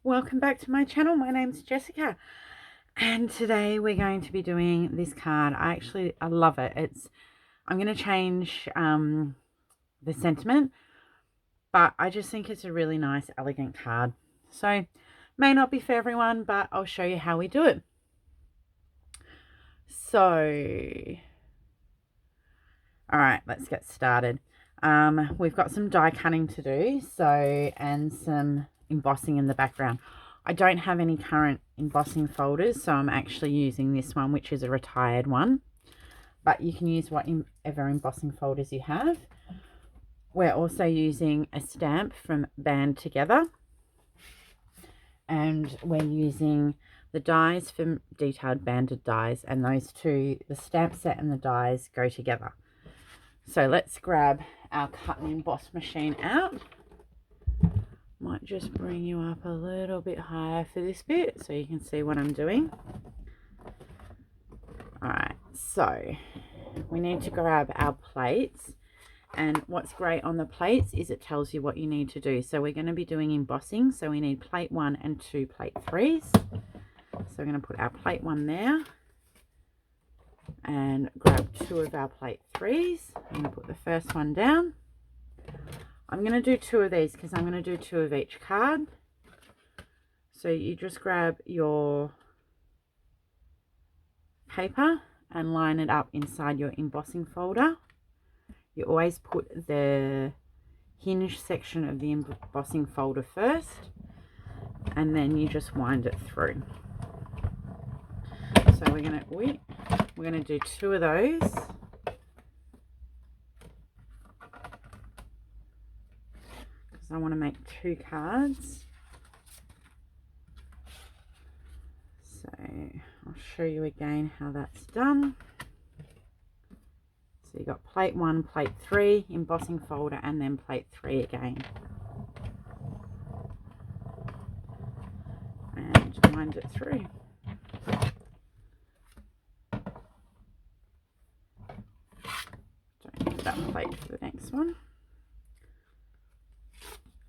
Welcome back to my channel. My name's Jessica, and today we're going to be doing this card. I love it. I'm going to change the sentiment, but I just think it's a really nice, elegant card. So may not be for everyone, but I'll show you how we do it. So all right, let's get started. We've got some die cutting to do, and some embossing in the background. I don't have any current embossing folders, so I'm actually using this one, which is a retired one, but you can use whatever embossing folders you have. We're also using a stamp from Band Together, and we're using the dies from Detailed Banded Dies, and those two, the stamp set and the dies, go together. So let's grab our cut and emboss machine out. Might just bring you up a little bit higher for this bit so you can see what I'm doing. Alright, so we need to grab our plates, and what's great on the plates is it tells you what you need to do. So we're going to be doing embossing, so we need plate 1 and 2 plate 3s. So we're going to put our plate 1 there and grab 2 of our plate 3s. I'm going to put the first one down. I'm going to do 2 of these because I'm going to do 2 of each card. So you just grab your paper and line it up inside your embossing folder. You always put the hinge section of the embossing folder first, and then you just wind it through. So we're going to do 2 of those. I want to make 2 cards, so I'll show you again how that's done. So you got plate 1, plate 3, embossing folder, and then plate 3 again, and wind it through. Don't need that plate for the next one.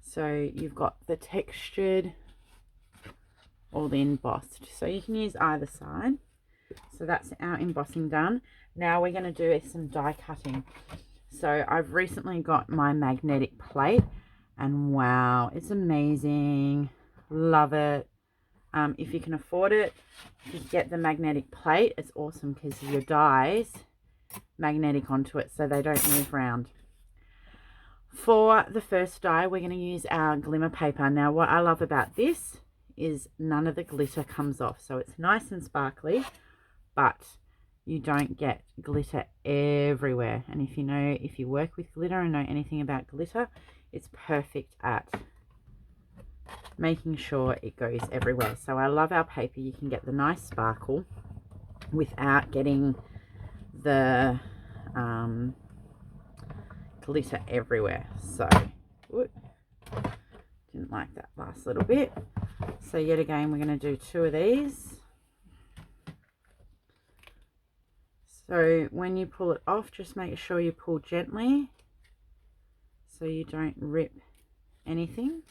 So you've got the textured or the embossed. So you can use either side. So that's our embossing done. Now we're going to do some die cutting. So I've recently got my magnetic plate, and wow, it's amazing. Love it. If you can afford it, if you get the magnetic plate, it's awesome because your dies magnetic onto it so they don't move around. For the first die, we're going to use our glimmer paper. Now, what I love about this is none of the glitter comes off. So it's nice and sparkly, but you don't get glitter everywhere. And if you work with glitter and know anything about glitter, it's perfect at making sure it goes everywhere. So I love our paper. You can get the nice sparkle without getting the glitter everywhere. So didn't like that last little bit. So yet again, we're going to do 2 of these. So when you pull it off, just make sure you pull gently so you don't rip anything.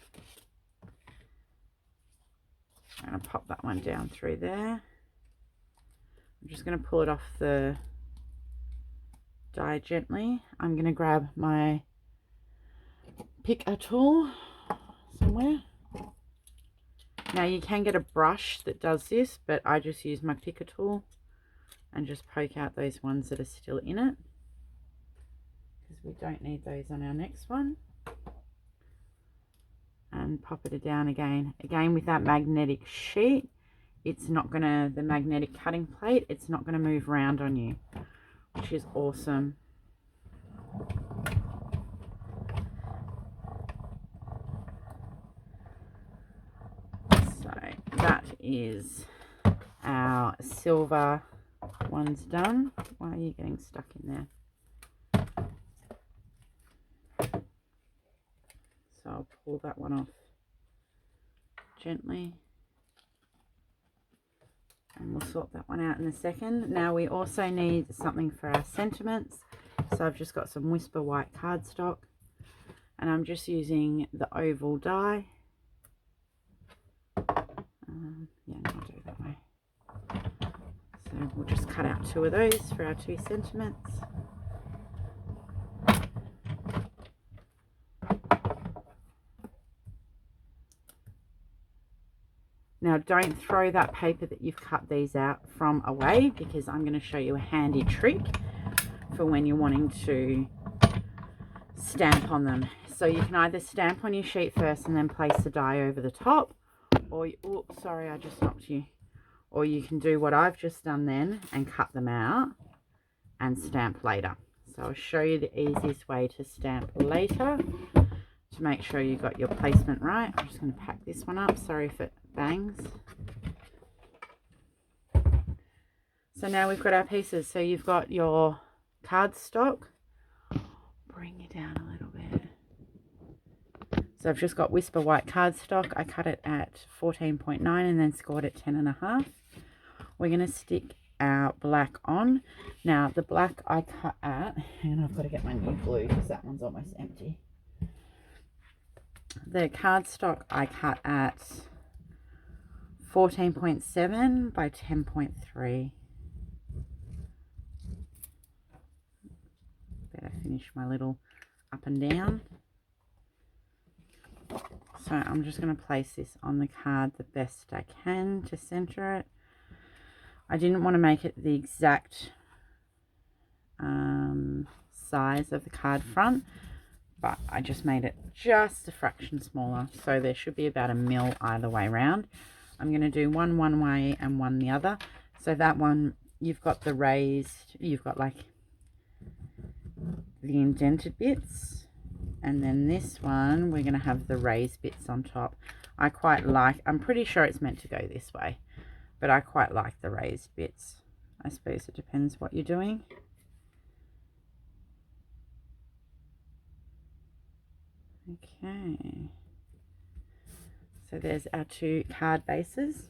I'm going to pop that one down through there. I'm just going to pull it off the die gently. I'm going to grab my picker tool somewhere. Now you can get a brush that does this, but I just use my picker tool and just poke out those ones that are still in it, because we don't need those on our next one. And pop it down again with that magnetic sheet. It's not gonna, the magnetic cutting plate, it's not gonna move around on you, which is awesome. So that is our silver one's done. Why are you getting stuck in there? So I'll pull that one off gently, and we'll sort that one out in a second. Now we also need something for our sentiments. So I've just got some Whisper white cardstock, and I'm just using the oval die Yeah, no, I'll do it that way. So we'll just cut out 2 of those for our 2 sentiments. Now don't throw that paper that you've cut these out from away, because I'm going to show you a handy trick for when you're wanting to stamp on them. So you can either stamp on your sheet first and then place the die over the top, or oh, sorry, I just knocked you. Or you can do what I've just done then and cut them out and stamp later. So I'll show you the easiest way to stamp later to make sure you got your placement right. I'm just going to pack this one up. Sorry if it bangs. So now we've got our pieces. So you've got your cardstock. Bring it down a little bit. So I've just got Whisper White cardstock. I cut it at 14.9 and then scored at 10.5. We're going to stick our black on. Now the black I cut at, and I've got to get my new glue because that one's almost empty. The cardstock I cut at 14.7 by 10.3. Better finish my little up and down. So I'm just going to place this on the card the best I can to center it. I didn't want to make it the exact size of the card front, but I just made it just a fraction smaller. So there should be about 1 mil either way around. I'm going to do one way and one the other. So that one, you've got the raised, you've got like the indented bits, and then this one we're going to have the raised bits on top. I quite like, I'm pretty sure it's meant to go this way, but I quite like the raised bits. I suppose it depends what you're doing. Okay, so there's our 2 card bases.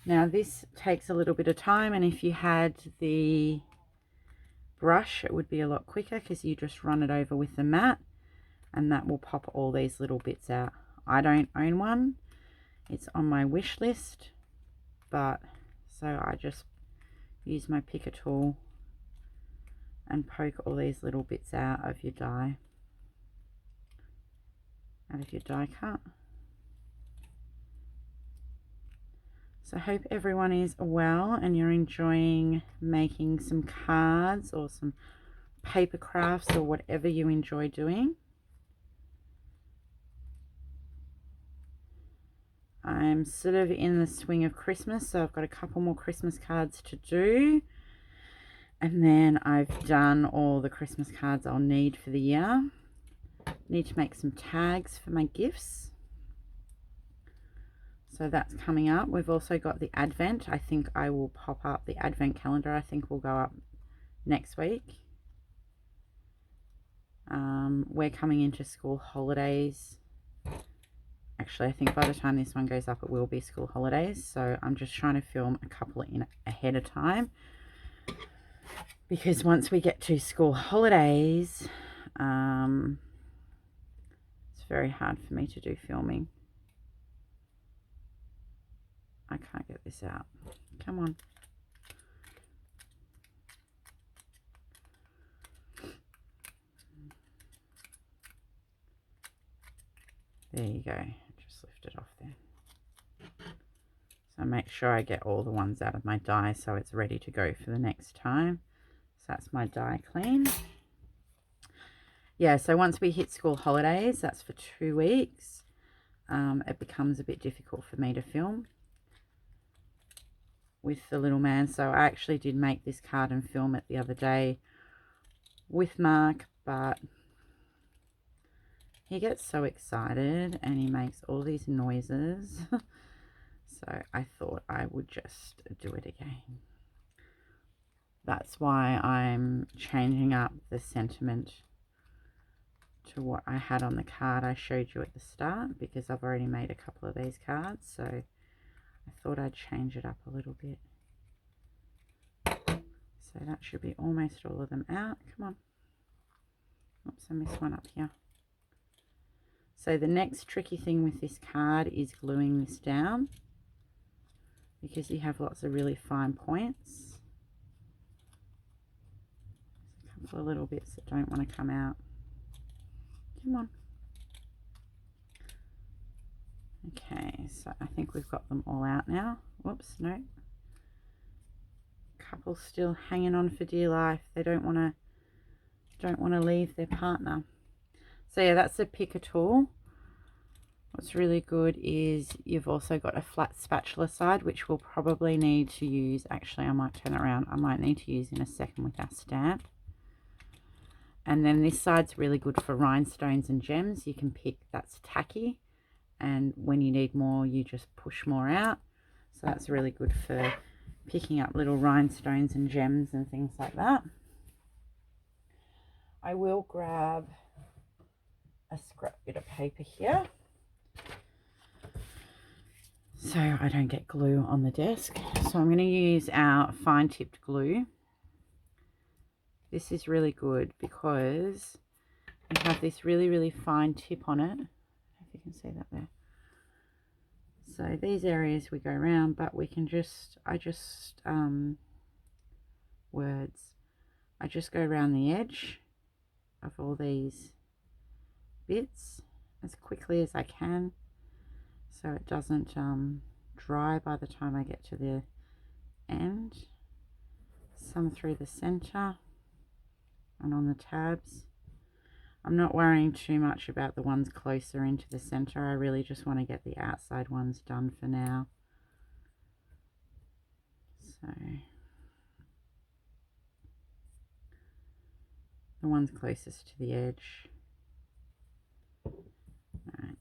Now this takes a little bit of time, and if you had the brush it would be a lot quicker because you just run it over with the mat and that will pop all these little bits out. I don't own one, it's on my wish list, but so I just use my picker tool and poke all these little bits out of your die cut. So I hope everyone is well and you're enjoying making some cards or some paper crafts or whatever you enjoy doing. I'm sort of in the swing of Christmas, so I've got a couple more Christmas cards to do. And then I've done all the Christmas cards I'll need for the year. Need to make some tags for my gifts. So that's coming up. We've also got the Advent. I think I will pop up the Advent calendar. I think will go up next week. We're coming into school holidays. Actually, I think by the time this one goes up, it will be school holidays. So I'm just trying to film a couple in ahead of time. Because once we get to school holidays, it's very hard for me to do filming. I can't get this out. Come on. There you go. Just lift it off there. So make sure I get all the ones out of my die so it's ready to go for the next time. So that's my die clean. Yeah, so once we hit school holidays, that's for 2 weeks. It becomes a bit difficult for me to film with the little man. So I actually did make this card and film it the other day with Mark, but he gets so excited and he makes all these noises. So I thought I would just do it again. That's why I'm changing up the sentiment to what I had on the card I showed you at the start, because I've already made a couple of these cards, so I thought I'd change it up a little bit. So that should be almost all of them out. Come on. Oops, I missed one up here. So the next tricky thing with this card is gluing this down, because you have lots of really fine points. A couple of little bits that don't want to come out. Come on. Okay, so I think we've got them all out now. Whoops, no. Couple still hanging on for dear life. They don't want to leave their partner. So yeah, that's a picker tool. What's really good is you've also got a flat spatula side, which we'll probably need to use. Actually, I might turn it around. I might need to use in a second with our stamp. And then this side's really good for rhinestones and gems. You can pick, that's tacky, and when you need more, you just push more out. So that's really good for picking up little rhinestones and gems and things like that. I will grab a scrap bit of paper here, so I don't get glue on the desk. So I'm going to use our fine tipped glue. This is really good because you have this really fine tip on it. I don't know if you can see that there. So these areas we go around, but we can just, I just go around the edge of all these bits as quickly as I can, so it doesn't dry by the time I get to the end. Some through the center and on the tabs. I'm not worrying too much about the ones closer into the center. I really just want to get the outside ones done for now. So the ones closest to the edge. Alright,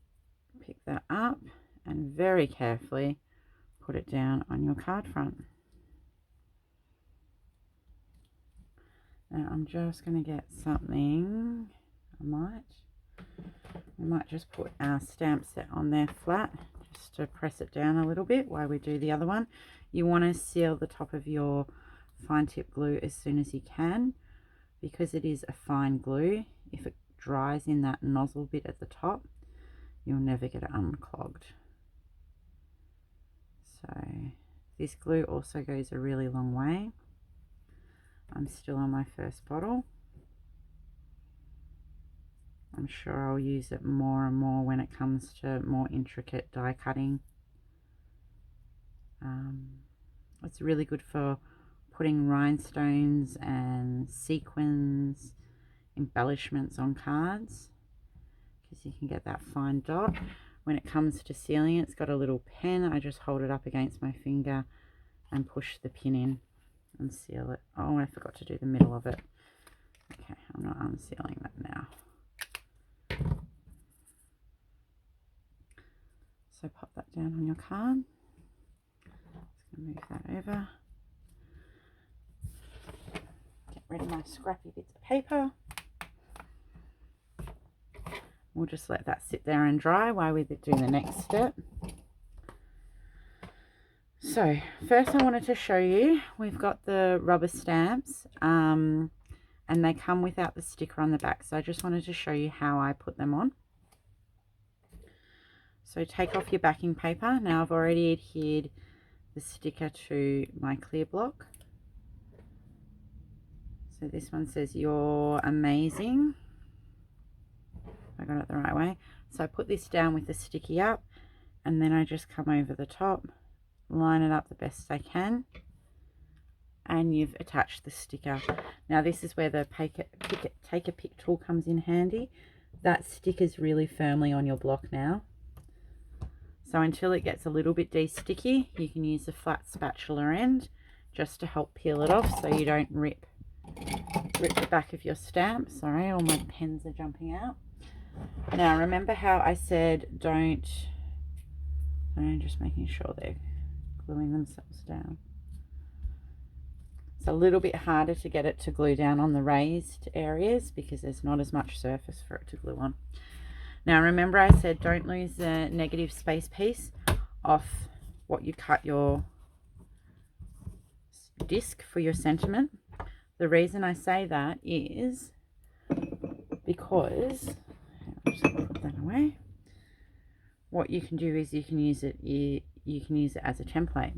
pick that up and very carefully put it down on your card front. Now I'm just going to get something, we might just put our stamp set on there flat, just to press it down a little bit while we do the other one. You want to seal the top of your fine tip glue as soon as you can, because it is a fine glue. If it dries in that nozzle bit at the top, you'll never get it unclogged. So this glue also goes a really long way. I'm still on my first bottle. I'm sure I'll use it more and more when it comes to more intricate die cutting. It's really good for putting rhinestones and sequins, embellishments on cards, because you can get that fine dot. When it comes to sealing, it's got a little pen. I just hold it up against my finger and push the pin in and seal it. Oh, I forgot to do the middle of it. Okay, I'm not unsealing that now. So pop that down on your card. Just going to move that over. Get rid of my scrappy bits of paper. We'll just let that sit there and dry while we do the next step. So first I wanted to show you, we've got the rubber stamps and they come without the sticker on the back. So I just wanted to show you how I put them on. So take off your backing paper. Now I've already adhered the sticker to my clear block. So this one says "You're amazing." I got it the right way. So I put this down with the sticky up, and then I just come over the top, line it up the best I can, and you've attached the sticker. Now this is where the take a pick tool comes in handy. That sticker's really firmly on your block now. So until it gets a little bit de-sticky, you can use a flat spatula end just to help peel it off so you don't rip the back of your stamp. Sorry, all my pens are jumping out. Now remember how I said I'm just making sure they're gluing themselves down. It's a little bit harder to get it to glue down on the raised areas because there's not as much surface for it to glue on. Now remember I said don't lose the negative space piece off what you cut your disc for your sentiment. The reason I say that is because, I'm just going to put that away. what you can do is you can use it as a template.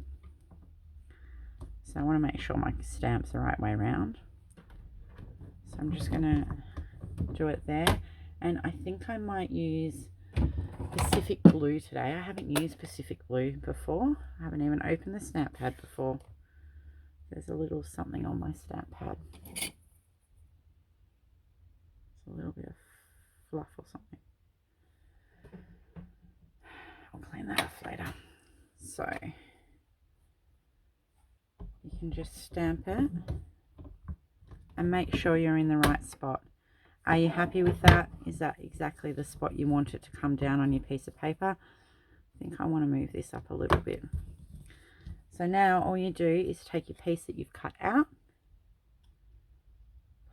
So I want to make sure my stamp's the right way around. So I'm just going to do it there. And I think I might use Pacific Blue today. I haven't used Pacific Blue before. I haven't even opened the stamp pad before. There's a little something on my stamp pad. It's a little bit of fluff or something. I'll clean that off later. So you can just stamp it and make sure you're in the right spot. Are you happy with that? Is that exactly the spot you want it to come down on your piece of paper? I think I want to move this up a little bit. So now all you do is take your piece that you've cut out,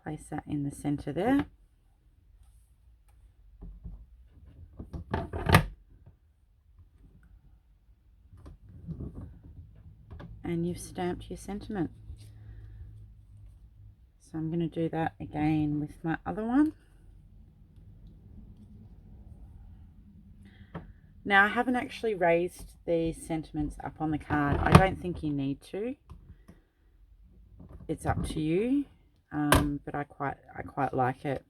place that in the center there. And you've stamped your sentiment. So I'm going to do that again with my other one. Now I haven't actually raised these sentiments up on the card. I don't think you need to. It's up to you, but I quite like it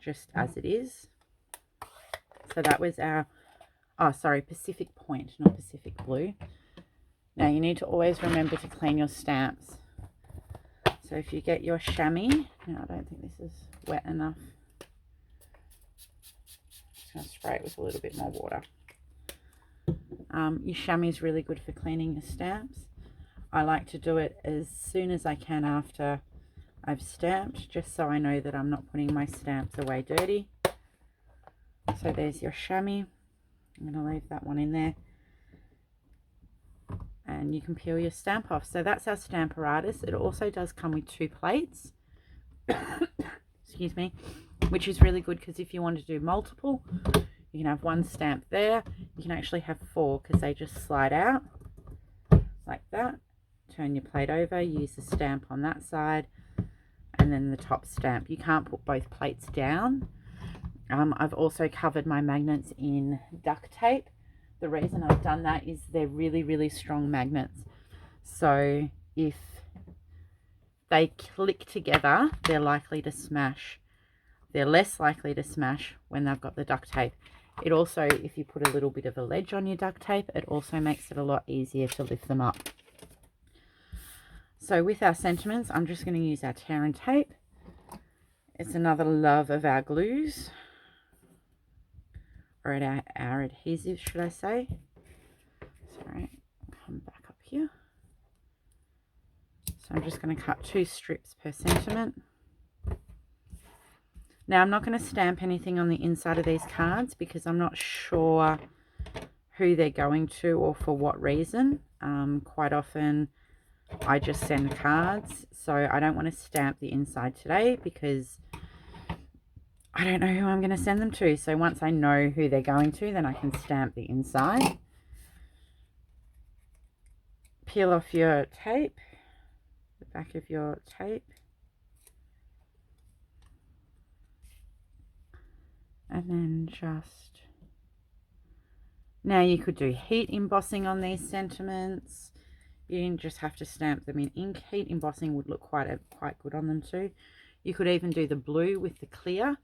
just as it is. So that was our, oh sorry, Pacific Point, not Pacific Blue. Now you need to always remember to clean your stamps. So if you get your chamois, now I don't think this is wet enough. Just going to spray it with a little bit more water. Your chamois is really good for cleaning your stamps. I like to do it as soon as I can after I've stamped, just so I know that I'm not putting my stamps away dirty. So there's your chamois. I'm going to leave that one in there. And you can peel your stamp off. So that's our Stamparatus. It also does come with 2 plates. Excuse me. Which is really good because if you want to do multiple, you can have 1 stamp there. You can actually have 4 because they just slide out like that. Turn your plate over, use the stamp on that side, and then the top stamp. You can't put both plates down. I've also covered my magnets in duct tape. The reason I've done that is they're really, really strong magnets. So if they click together, they're likely to smash. They're less likely to smash when they've got the duct tape. It also, if you put a little bit of a ledge on your duct tape, it also makes it a lot easier to lift them up. So with our sentiments, I'm just going to use our tear and tape. It's another love of our glues. Or at our adhesive, should I say. Sorry, come back up here. So I'm just going to cut 2 strips per sentiment. Now I'm not going to stamp anything on the inside of these cards because I'm not sure who they're going to or for what reason. Quite often I just send cards, so I don't want to stamp the inside today because I don't know who I'm going to send them to. So once I know who they're going to, then I can stamp the inside. Peel off your tape, the back of your tape. And then just, now you could do heat embossing on these sentiments. You didn't just have to stamp them in ink. Heat embossing would look quite good on them too. You could even do the blue with the clear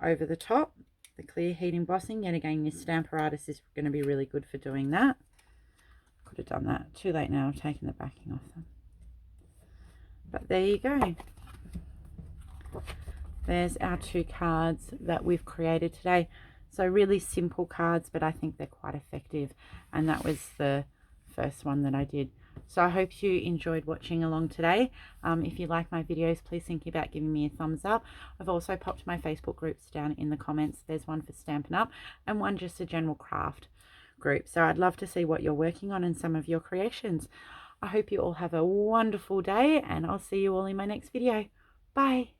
over the top, the clear heat embossing. Yet again, your Stamparatus is going to be really good for doing that. Could have done that. Too late now. I've taken the backing off them. But there you go. There's our 2 cards that we've created today. So really simple cards, but I think they're quite effective. And that was the first one that I did. So I hope you enjoyed watching along today. If you like my videos, please think about giving me a thumbs up. I've also popped my Facebook groups down in the comments. There's one for Stampin' Up and one just a general craft group. So I'd love to see what you're working on and some of your creations. I hope you all have a wonderful day and I'll see you all in my next video. Bye.